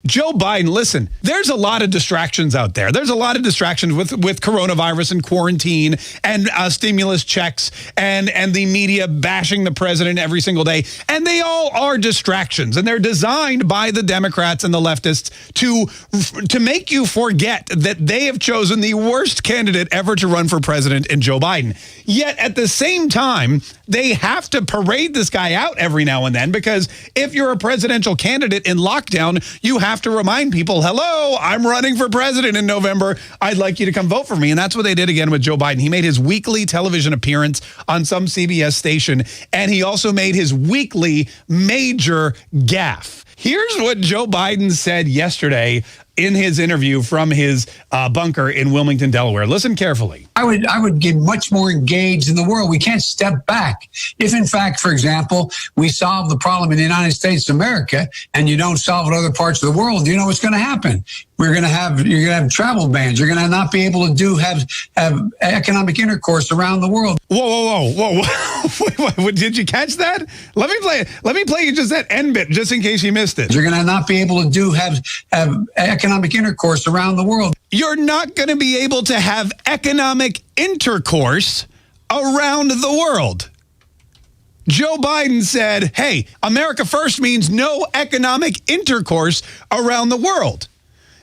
Joe Biden, listen, there's a lot of distractions out there. There's a lot of distractions with coronavirus and quarantine and stimulus checks and the media bashing the president every single day. And they all are distractions. And they're designed by the Democrats and the leftists to make you forget that they have chosen the worst candidate ever to run for president in Joe Biden. Yet at the same time, they have to parade this guy out every now and then, because if you're a presidential candidate in lockdown, you have to remind people, hello, I'm running for president in November. I'd like you to come vote for me. And that's what they did again with Joe Biden. He made his weekly television appearance on some CBS station, and he also made his weekly major gaffe. Here's what Joe Biden said yesterday in his interview from his bunker in Wilmington, Delaware. Listen carefully. I would get much more engaged in the world. We can't step back. If, in fact, for example, we solve the problem in the United States of America and you don't solve it in other parts of the world, you know what's going to happen? You're going to have travel bans. You're going to not be able to have economic intercourse around the world. Whoa. Wait, did you catch that? Let me play you just that end bit, just in case you missed it. You're going to not be able to have economic intercourse around the world. You're not going to be able to have economic intercourse around the world. Joe Biden said, hey, America first means no economic intercourse around the world.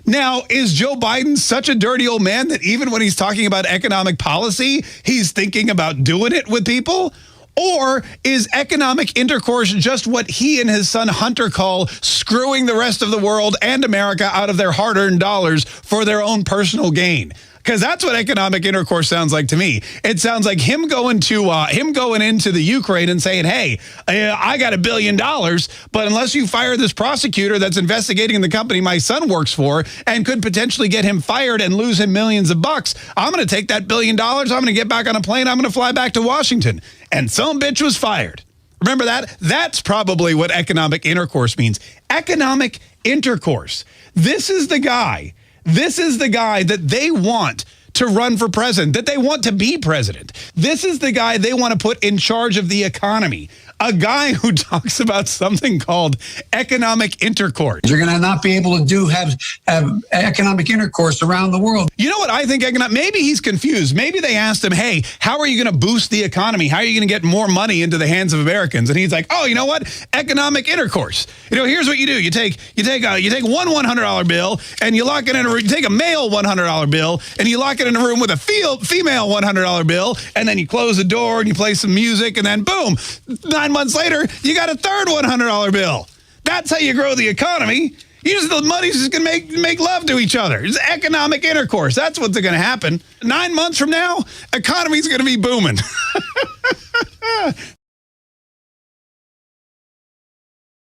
Now, is Joe Biden such a dirty old man that even when he's talking about economic policy, he's thinking about doing it with people? Or is economic intercourse just what he and his son Hunter call screwing the rest of the world and America out of their hard-earned dollars for their own personal gain? Because that's what economic intercourse sounds like to me. It sounds like him going into the Ukraine and saying, hey, I got $1 billion, but unless you fire this prosecutor that's investigating the company my son works for and could potentially get him fired and lose him millions of bucks, I'm going to take that $1 billion, I'm going to get back on a plane, I'm going to fly back to Washington. And some bitch was fired. Remember that? That's probably what economic intercourse means. Economic intercourse. This is the guy that they want to run for president, that they want to be president. This is the guy they want to put in charge of the economy. A guy who talks about something called economic intercourse. You're going to not be able to have economic intercourse around the world. You know what I think? Maybe he's confused. Maybe they asked him, hey, how are you going to boost the economy? How are you going to get more money into the hands of Americans? And he's like, oh, you know what? Economic intercourse. You know, here's what you do. You take one $100 bill and you lock it in a room. You take a male $100 bill and you lock it in a room with a female $100 bill, and then you close the door and you play some music, and then boom, 9 months later, you got a third $100 bill. That's how you grow the economy. The money's just going to make love to each other. It's economic intercourse. That's what's going to happen. 9 months from now, economy's going to be booming.